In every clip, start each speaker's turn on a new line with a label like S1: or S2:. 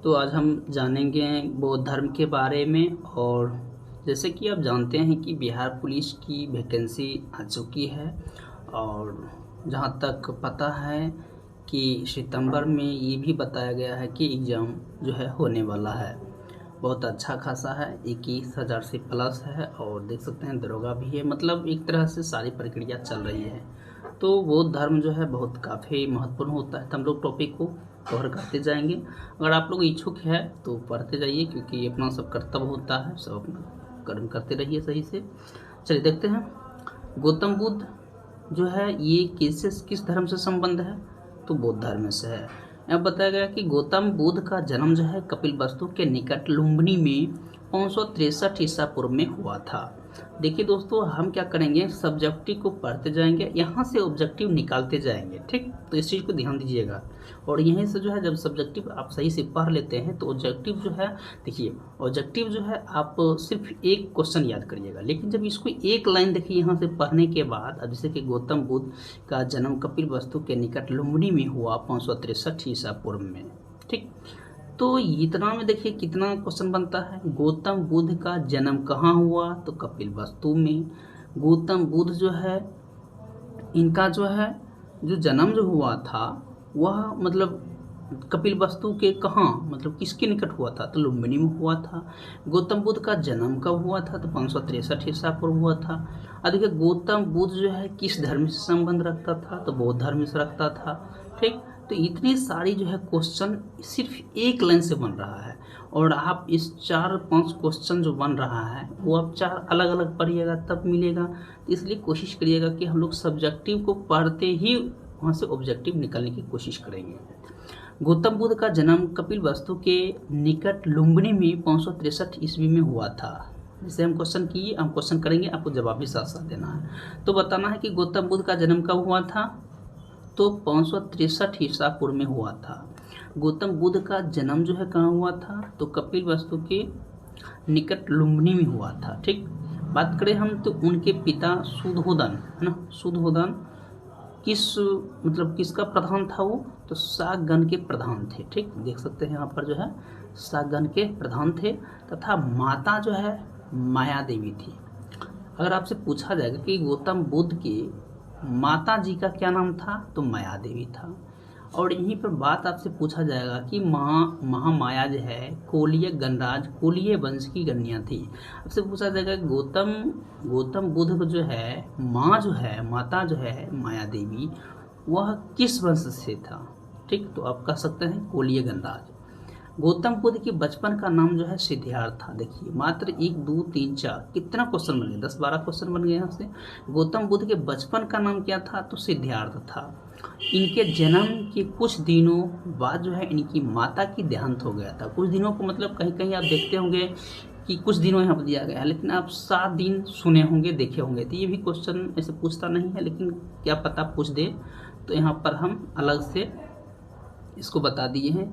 S1: तो आज हम जानेंगे बौद्ध धर्म के बारे में। और जैसे कि आप जानते हैं कि बिहार पुलिस की वैकेंसी आ चुकी है और जहां तक पता है कि सितंबर में ये भी बताया गया है कि एग्ज़ाम जो है होने वाला है। बहुत अच्छा खासा है, 21,000 से प्लस है और देख सकते हैं दरोगा भी है। मतलब एक तरह से सारी प्रक्रिया चल रही है। तो बौद्ध धर्म जो है बहुत काफ़ी महत्वपूर्ण होता है। तो हम लोग टॉपिक को कवर करते जाएंगे। अगर आप लोग इच्छुक है तो पढ़ते जाइए, क्योंकि अपना सब कर्तव्य होता है, सब अपना कर्म करते रहिए सही से। चलिए देखते हैं गौतम बुद्ध जो है ये किस धर्म से संबंध है, तो बौद्ध धर्म से है। यहाँ बताया गया कि गौतम बुद्ध का जन्म जो है कपिलवस्तु के निकट लुम्बिनी में 563 ईसा पूर्व में हुआ था। देखिए दोस्तों, हम क्या करेंगे, सब्जेक्टिव को पढ़ते जाएंगे, यहाँ से ऑब्जेक्टिव निकालते जाएंगे। ठीक, तो इस चीज़ को ध्यान दीजिएगा। और यहीं से जो है जब सब्जेक्टिव आप सही से पढ़ लेते हैं तो ऑब्जेक्टिव जो है, देखिए ऑब्जेक्टिव जो है आप सिर्फ एक क्वेश्चन याद करिएगा, लेकिन जब इसको एक लाइन देखिए यहाँ से पढ़ने के बाद, अब जैसे कि गौतम बुद्ध का जन्म कपिलवस्तु के निकट लुम्बिनी में हुआ 563 ईसा पूर्व में। ठीक, तो इतना में देखिए कितना क्वेश्चन बनता है। गौतम बुद्ध का जन्म कहाँ हुआ, तो कपिलवस्तु में। गौतम बुद्ध जो है इनका जो है जो जन्म जो हुआ था वह मतलब कपिलवस्तु के कहाँ, मतलब किसके निकट हुआ था, तो लुम्बिनी में हुआ था। गौतम बुद्ध का जन्म कब हुआ था, तो 563 ईसा पूर्व हुआ था। अब देखिए गौतम बुद्ध जो है किस धर्म से संबंध रखता था, तो बौद्ध धर्म से रखता था। ठीक, तो इतनी सारी जो है क्वेश्चन सिर्फ एक लाइन से बन रहा है। और आप इस 4-5 क्वेश्चन जो बन रहा है वो आप 4 अलग अलग पढ़िएगा तब मिलेगा। तो इसलिए कोशिश करिएगा कि हम लोग सब्जेक्टिव को पढ़ते ही वहाँ से ऑब्जेक्टिव निकालने की कोशिश करेंगे। गौतम बुद्ध का जन्म कपिलवस्तु के निकट लुम्बिनी में 563 ईस्वी में हुआ था। जैसे हम क्वेश्चन किए, हम क्वेश्चन करेंगे, आपको जवाब भी साथ साथ देना है। तो बताना है कि गौतम बुद्ध का जन्म कब हुआ था, तो 563 ईसा पूर्व में हुआ था। गौतम बुद्ध का जन्म जो है कहाँ हुआ था, तो कपिलवस्तु के निकट लुम्बिनी में हुआ था। ठीक, बात करें हम तो उनके पिता शुद्धोदन है ना, शुद्धोदन किसका प्रधान था वो, तो शाकगण के प्रधान थे। ठीक, देख सकते हैं यहाँ पर जो है शाकगण के प्रधान थे, तथा माता जो है माया देवी थी। अगर आपसे पूछा जाएगा कि गौतम बुद्ध के माता जी का क्या नाम था, तो माया देवी था। और यहीं पर बात आपसे पूछा जाएगा कि महामाया जो है कोलीय गणराज कोलीय वंश की कन्या थी। आपसे पूछा जाएगा गौतम बुद्ध को जो है माता जो है माया देवी, वह किस वंश से था। ठीक, तो आप कह सकते हैं कोलीय गणराज। गौतम बुद्ध के बचपन का नाम जो है सिद्धार्थ था। देखिए मात्र 1 2 3 4 कितना क्वेश्चन बन गया, 10-12 क्वेश्चन बन गए यहाँ से। गौतम बुद्ध के बचपन का नाम क्या था, तो सिद्धार्थ था। इनके जन्म के कुछ दिनों बाद जो है इनकी माता की देहांत हो गया था। कुछ दिनों को मतलब कहीं कहीं आप देखते होंगे कि कुछ दिनों यहाँ पर दिया गया है, लेकिन आप 7 दिन सुने होंगे, देखे होंगे। तो ये भी क्वेश्चन ऐसे पूछता नहीं है, लेकिन क्या पता पूछ दे। तो यहाँ पर हम अलग से इसको बता दिए हैं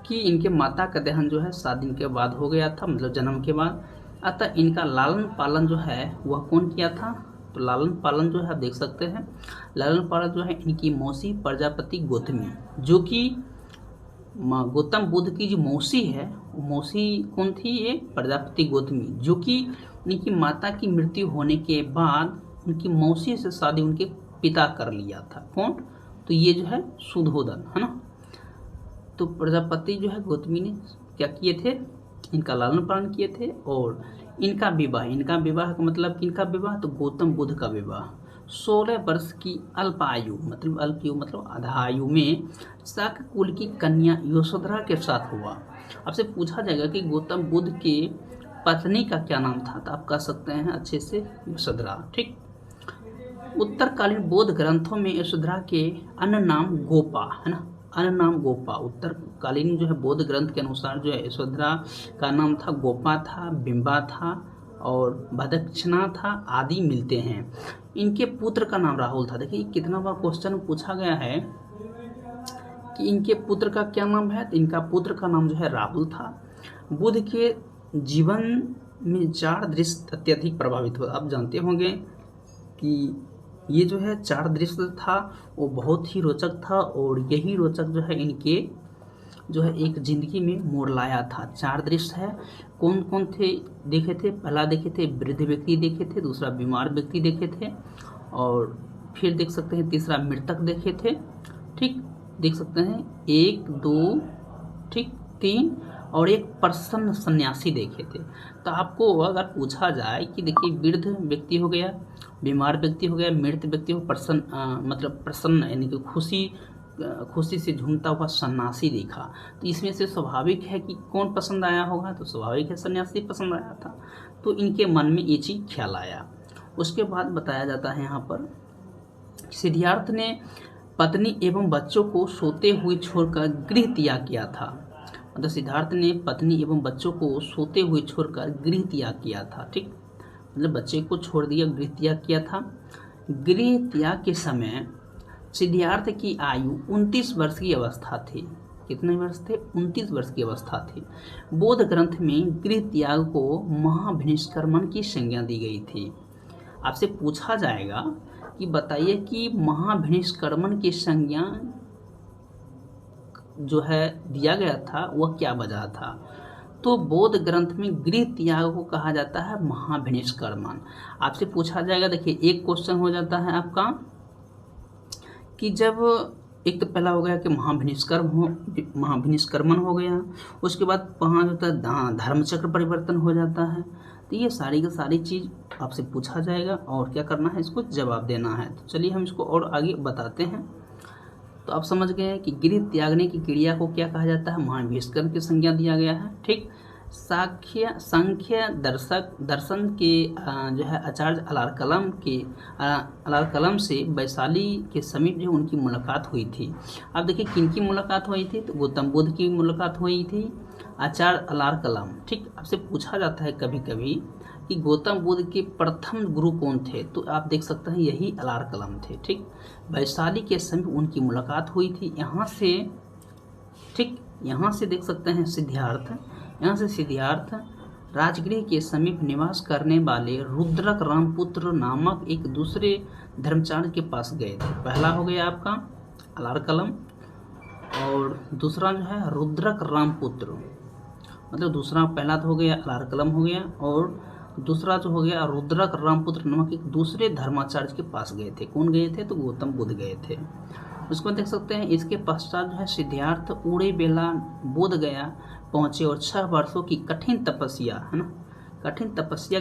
S1: कि इनके माता का देहांत जो है 7 दिन के बाद हो गया था, मतलब जन्म के बाद। अतः इनका लालन पालन जो है वह कौन किया था, तो लालन पालन जो है आप देख सकते हैं, लालन पालन जो है इनकी मौसी प्रजापति गौतमी, जो कि गौतम बुद्ध की जो मौसी है वो मौसी कौन थी, ये प्रजापति गौतमी, जो कि इनकी माता की मृत्यु होने के बाद उनकी मौसी से शादी उनके पिता कर लिया था। कौन, तो ये जो है शुद्धोदन है ना। तो प्रजापति जो है गौतमी ने क्या किए थे, इनका लालन पालन किए थे। और इनका विवाह का मतलब किनका विवाह, तो गौतम बुद्ध का विवाह 16 वर्ष की अल्प आयु मतलब आधा आयु में शाक कुल की कन्या यशोधरा के साथ हुआ। आपसे पूछा जाएगा कि गौतम बुद्ध के पत्नी का क्या नाम था, तो आप कह सकते हैं अच्छे से यशोधरा। ठीक, उत्तरकालीन बौद्ध ग्रंथों में यशोधरा के अन्य नाम गोपा है ना, अन्य नाम गोपा। उत्तरकालीन जो है बौद्ध ग्रंथ के अनुसार जो है यशोधरा का नाम था गोपा था, बिंबा था और भदक्षिणा था आदि मिलते हैं। इनके पुत्र का नाम राहुल था। देखिए कितना बार क्वेश्चन पूछा गया है कि इनके पुत्र का क्या नाम है, तो इनका पुत्र का नाम जो है राहुल था। बुद्ध के जीवन में 4 दृश्य अत्यधिक प्रभावित हुआ। आप जानते होंगे कि ये जो है 4 दृश्य था वो बहुत ही रोचक था, और यही रोचक जो है इनके जो है एक जिंदगी में मोड़ लाया था। 4 दृश्य है, कौन कौन थे देखे थे? पहला देखे थे वृद्ध व्यक्ति देखे थे, दूसरा बीमार व्यक्ति देखे थे, और फिर देख सकते हैं तीसरा मृतक देखे थे। ठीक, देख सकते हैं 1 2 ठीक 3 और एक प्रसन्न सन्यासी देखे थे। तो आपको अगर पूछा जाए कि देखिए वृद्ध व्यक्ति हो गया, बीमार व्यक्ति हो गया, मृत व्यक्ति हो, प्रसन्न मतलब प्रसन्न यानी कि खुशी से झूमता हुआ सन्यासी देखा, तो इसमें से स्वाभाविक है कि कौन पसंद आया होगा? तो स्वाभाविक है सन्यासी पसंद आया था। तो इनके मन में ये चीज़ ख्याल आया। उसके बाद बताया जाता है यहाँ पर सिद्धार्थ ने पत्नी एवं बच्चों को सोते हुए छोड़कर गृह त्याग किया था। मतलब सिद्धार्थ ने पत्नी एवं बच्चों को सोते हुए छोड़कर गृह त्याग किया था। ठीक, मतलब बच्चे को छोड़ दिया, गृह त्याग किया था। गृह त्याग के समय सिद्धार्थ की आयु 29 वर्ष की अवस्था थी। कितने वर्ष थे? 29 वर्ष की अवस्था थी। बौद्ध ग्रंथ में गृह त्याग को महाभिनिष्क्रमण की संज्ञा दी गई थी। आपसे पूछा जाएगा कि बताइए कि महाभिनिष्क्रमण की संज्ञा जो है दिया गया था वह क्या वजह था? तो बौद्ध ग्रंथ में गृह त्याग को कहा जाता है महाभिनिष्क्रमण। आपसे पूछा जाएगा, देखिए एक क्वेश्चन हो जाता है आपका कि जब एक तो पहला हो गया कि महाभिनिष्क्रमण हो गया, उसके बाद वहाँ जो होता है धर्मचक्र परिवर्तन हो जाता है। तो ये सारी की सारी चीज़ आपसे पूछा जाएगा और क्या करना है, इसको जवाब देना है। तो चलिए हम इसको और आगे बताते हैं। तो आप समझ गए हैं कि गृह त्यागने की क्रिया को क्या कहा जाता है? महाभिनिष्क्रमण की संज्ञा दिया गया है। ठीक, सांख्य दर्शन के जो है आचार्य अलारकलम से वैशाली के समीप जो उनकी मुलाकात हुई थी। अब देखिए किनकी मुलाकात हुई थी? तो गौतम बुद्ध की मुलाकात हुई थी आचार्य अलारकलम। ठीक, आपसे पूछा जाता है कभी कभी कि गौतम बुद्ध के प्रथम गुरु कौन थे? तो आप देख सकते हैं यही अलारकलम थे। ठीक, वैशाली के समीप उनकी मुलाकात हुई थी। यहाँ से ठीक, यहाँ से देख सकते हैं सिद्धार्थ राजगृह के समीप निवास करने वाले रुद्रक रामपुत्र नामक एक दूसरे धर्माचार्य के पास गए थे। पहला हो गया आपका अलारकलम और दूसरा जो है रुद्रक रामपुत्र, मतलब दूसरा पहला तो हो गया अलारकलम हो गया और दूसरा जो हो गया रुद्रक रामपुत्र नामक एक दूसरे धर्माचार्य के पास गए थे। कौन गए थे? तो गौतम बुद्ध गए थे। उसको देख सकते हैं इसके पश्चात जो है सिद्धार्थ उड़े बेला बोध गया पहुँचे और 6 वर्षों की कठिन तपस्या है ना, कठिन तपस्या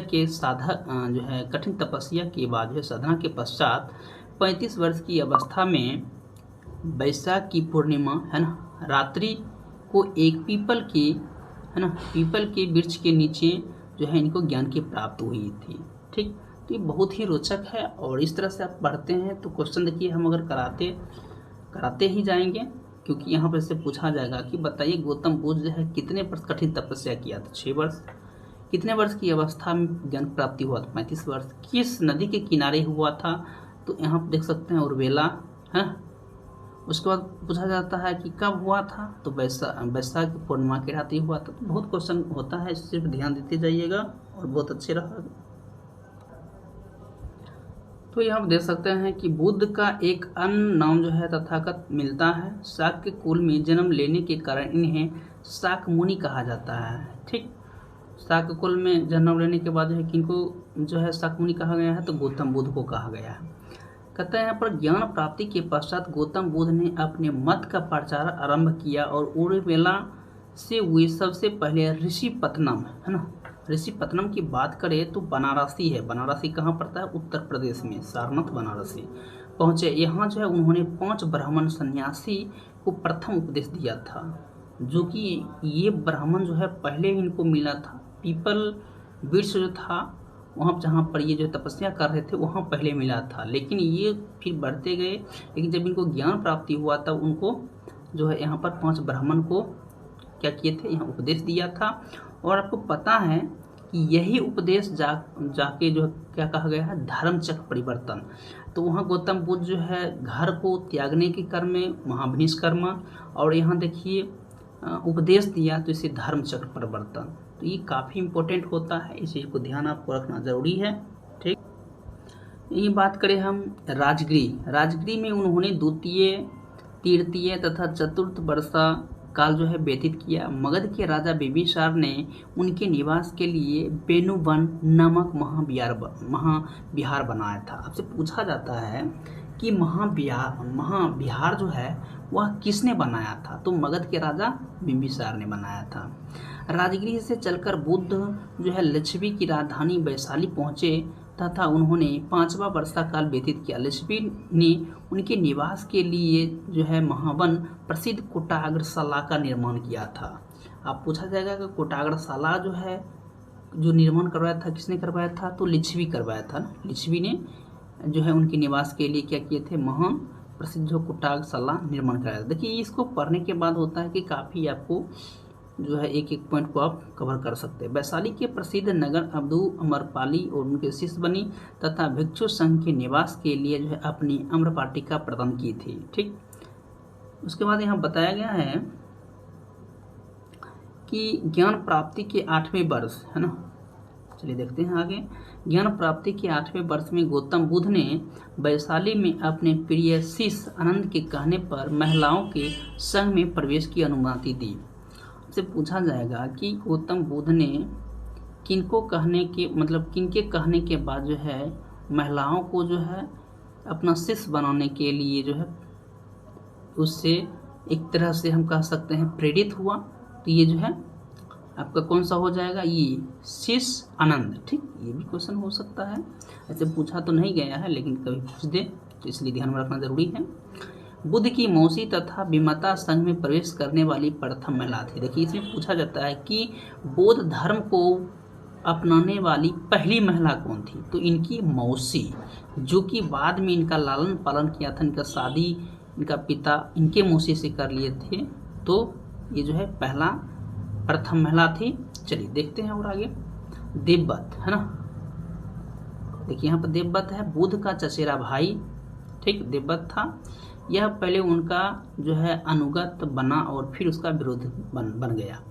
S1: के बाद जो साधना के पश्चात 35 वर्ष की अवस्था में वैशाख की पूर्णिमा है ना रात्रि को एक पीपल के वृक्ष के नीचे जो है इनको ज्ञान की प्राप्ति हुई थी। ठीक, तो ये बहुत ही रोचक है और इस तरह से आप पढ़ते हैं तो क्वेश्चन देखिए हम अगर कराते ही जाएंगे, क्योंकि यहाँ पर से पूछा जाएगा कि बताइए गौतम बुद्ध जो है कितने वर्ष कठिन तपस्या किया था? 6 वर्ष। कितने वर्ष की अवस्था में ज्ञान प्राप्ति हुआ था? 35 वर्ष। किस नदी के किनारे हुआ था? तो यहाँ पर देख सकते हैं उर्वेला है। उसके बाद पूछा जाता है कि कब हुआ था? तो वैशाख की पूर्णिमा के रात ही हुआ था। तो बहुत क्वेश्चन होता है, सिर्फ ध्यान देते जाइएगा और बहुत अच्छे रहा। तो यहाँ आप देख सकते हैं कि बुद्ध का एक अन्य नाम जो है तथागत मिलता है। शाक्य कुल में जन्म लेने के कारण इन्हें शाक्य मुनि कहा जाता है। ठीक, शाक्य कुल में जन्म लेने के बाद जो है किनको जो है शाक्य मुनि कहा गया है? तो गौतम बुद्ध को कहा गया है। कहते हैं यहाँ पर ज्ञान प्राप्ति के पश्चात गौतम बुद्ध ने अपने मत का प्रचार आरंभ किया और उर्वेला से हुए सबसे पहले ऋषिपत्तनम है ना, ऋषिपत्तनम की बात करें तो बनारसी है। बनारसी कहाँ पड़ता है? उत्तर प्रदेश में, सारनाथ बनारसी पहुँचे। यहाँ जो है उन्होंने 5 ब्राह्मण सन्यासी को प्रथम उपदेश दिया था, जो कि ये ब्राह्मण जो है पहले इनको मिला था। पीपल वृक्ष जो था वहाँ जहाँ पर ये जो तपस्या कर रहे थे वहाँ पहले मिला था, लेकिन ये फिर बढ़ते गए। लेकिन जब इनको ज्ञान प्राप्ति हुआ तब उनको जो है यहाँ पर 5 ब्राह्मण को क्या किए थे? यहाँ उपदेश दिया था। और आपको पता है कि यही उपदेश जाके जो क्या कहा गया है? धर्मचक्र परिवर्तन। तो वहाँ गौतम बुद्ध जो है घर को त्यागने के कर्म में महाभिनिष्क्रमण और यहाँ देखिए उपदेश दिया, तो इसे धर्मचक्र परिवर्तन। तो ये काफ़ी इम्पोर्टेंट होता है, इस चीज़ को ध्यान आपको रखना जरूरी है। ठीक, ये बात करें हम राजगृह में उन्होंने 2य, तृतीय तथा चतुर्थ वर्षा काल जो है व्यतीत किया। मगध के राजा बिंबिसार ने उनके निवास के लिए बेनुवन नामक महाविहार बनाया था। आपसे पूछा जाता है कि महाविहार जो है वह किसने बनाया था, तो मगध के राजा बिंबिसार ने बनाया था। राजगृह से चलकर बुद्ध जो है लिच्छवी की राजधानी वैशाली पहुंचे तथा उन्होंने 5वां वर्षा काल व्यतीत किया। लिच्छवी ने उनके निवास के लिए जो है महावन प्रसिद्ध कोटाग्रशाला का निर्माण किया था। आप पूछा जाएगा कि कोटाग्रशाला जो है जो निर्माण करवाया था किसने करवाया था, तो लिच्छवी करवाया था ना। लिच्छवी ने जो है उनके निवास के लिए क्या किए थे, महान प्रसिद्ध जो कोटाग्रशाला निर्माण कराया था। देखिए इसको पढ़ने के बाद होता है कि काफ़ी आपको जो है एक एक पॉइंट को आप कवर कर सकते हैं। वैशाली के प्रसिद्ध नगर अब्दू अमरपाली और उनके शिष्य बनी तथा भिक्षु संघ के निवास के लिए जो है अपनी अम्रपाटिका प्रदान की थी। ठीक, उसके बाद यहाँ बताया गया है कि ज्ञान प्राप्ति के 8वें वर्ष है ना। चलिए देखते हैं आगे। ज्ञान प्राप्ति के 8वें वर्ष में गौतम बुद्ध ने वैशाली में अपने प्रिय शिष्य आनंद के कहने पर महिलाओं के संघ में प्रवेश की अनुमति दी। से पूछा जाएगा कि गौतम बुद्ध ने किनके कहने के बाद जो है महिलाओं को जो है अपना शिष्य बनाने के लिए जो है उससे एक तरह से हम कह सकते हैं प्रेरित हुआ। तो ये जो है आपका कौन सा हो जाएगा, ये शिष्य आनंद। ठीक, ये भी क्वेश्चन हो सकता है, ऐसे पूछा तो नहीं गया है लेकिन कभी पूछ दे तो इसलिए ध्यान में रखना जरूरी है। बुद्ध की मौसी तथा विमता संघ में प्रवेश करने वाली प्रथम महिला थी। देखिए इसमें पूछा जाता है कि बौद्ध धर्म को अपनाने वाली पहली महिला कौन थी, तो इनकी मौसी, जो कि बाद में इनका लालन पालन किया था, इनका शादी इनका पिता इनके मौसी से कर लिए थे, तो ये जो है प्रथम महिला थी। चलिए देखते हैं और आगे। देवव्रत है ना, देखिए यहाँ पर देवव्रत है, बुद्ध का चचेरा भाई। ठीक, देवव्रत था। यह पहले उनका जो है अनुगत बना और फिर उसका विरोधी बन गया।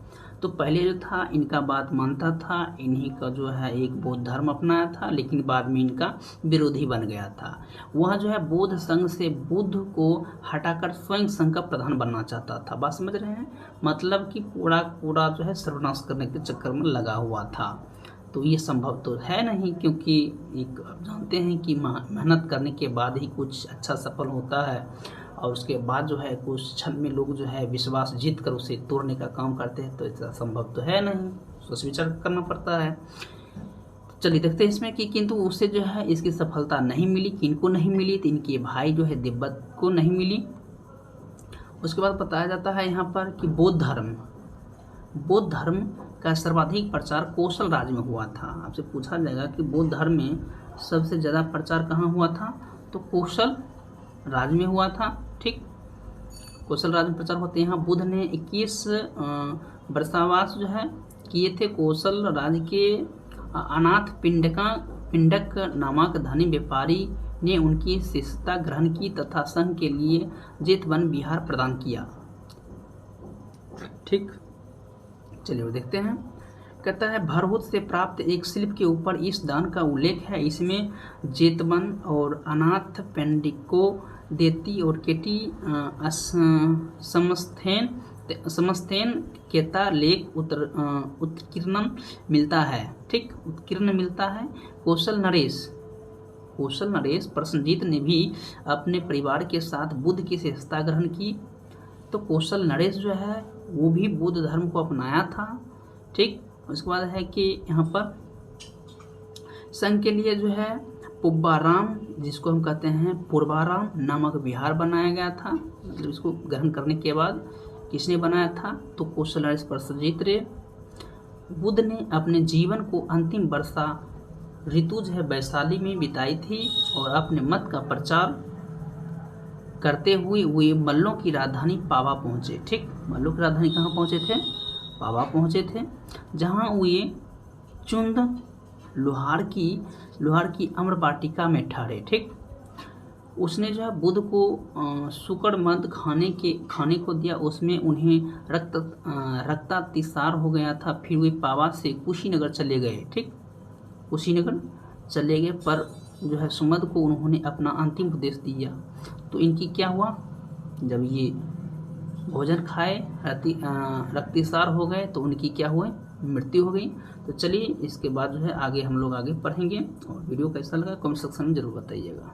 S1: तो पहले जो था इनका बात मानता था, इन्हीं का जो है एक बौद्ध धर्म अपनाया था, लेकिन बाद में इनका विरोधी बन गया था। वह जो है बौद्ध संघ से बुद्ध को हटाकर स्वयं संघ का प्रधान बनना चाहता था। बात समझ रहे हैं, मतलब कि पूरा जो है सर्वनाश करने के चक्कर में लगा हुआ था। तो ये संभव तो है नहीं, क्योंकि एक आप जानते हैं कि मेहनत करने के बाद ही कुछ अच्छा सफल होता है, और उसके बाद जो है कुछ क्षण में लोग जो है विश्वास जीत कर उसे तोड़ने का काम करते हैं। तो ऐसा संभव तो है नहीं, सोच विचार करना पड़ता है। चलिए देखते हैं इसमें कि किंतु उसे जो है इसकी सफलता नहीं मिली। किनको नहीं मिली, तो इनके भाई जो है देवव्रत को नहीं मिली। उसके बाद बताया जाता है यहाँ पर कि बौद्ध धर्म का सर्वाधिक प्रचार कौशल राज्य में हुआ था। आपसे पूछा जाएगा कि बौद्ध धर्म में सबसे ज़्यादा प्रचार कहाँ हुआ था, तो कौशल राज्य में हुआ था। ठीक, कौशल राज्य में प्रचार होते हैं। यहाँ बुद्ध ने 21 वर्षावास जो है किए थे। कौशल राज्य के अनाथ पिंडक नामक धनी व्यापारी ने उनकी शिष्यता ग्रहण की तथा संघ के लिए जेतवन विहार प्रदान किया। ठीक, चलिए देखते हैं। कहता है भरहुत से प्राप्त एक शिल्प के ऊपर इस दान का उल्लेख है। इसमें जेतवन और अनाथ पेंडिको देती और केटी समस्थेन केता लेख उत्कीर्णन मिलता है। ठीक, उत्कीर्ण मिलता है। कौशल नरेश प्रसन्नजीत ने भी अपने परिवार के साथ बुद्ध की शिष्यता ग्रहण की। तो कौशल नरेश जो है वो भी बुद्ध धर्म को अपनाया था। ठीक, उसके बाद है कि यहाँ पर संघ के लिए जो है पुब्बाराम, जिसको हम कहते हैं पूर्वाराम नामक विहार बनाया गया था। मतलब इसको ग्रहण करने के बाद किसने बनाया था, तो कौशल नरेश प्रसन्नजीत रे। बुद्ध ने अपने जीवन को अंतिम वर्षा ऋतु जो है वैशाली में बिताई थी और अपने मत का प्रचार करते हुए वे मल्लों की राजधानी पावा पहुँचे। ठीक, मल्लों की राजधानी कहाँ पहुँचे थे, पावा पहुँचे थे, जहाँ वे चुंद लोहार की अम्रपाटिका में ठहरे। ठीक, उसने जो है बुद्ध को सुकड़ मद खाने को दिया। उसमें उन्हें रक्तातिसार हो गया था। फिर वे पावा से कुशीनगर चले गए। ठीक, कुशीनगर चले गए, पर जो है सुमद को उन्होंने अपना अंतिम उपदेश दिया। तो इनकी क्या हुआ, जब ये भोजन खाए, रक्तिसार हो गए तो उनकी क्या हुए, मृत्यु हो गई। तो चलिए इसके बाद जो है आगे हम लोग आगे पढ़ेंगे। और वीडियो कैसा लगा कमेंट सेक्शन में ज़रूर बताइएगा।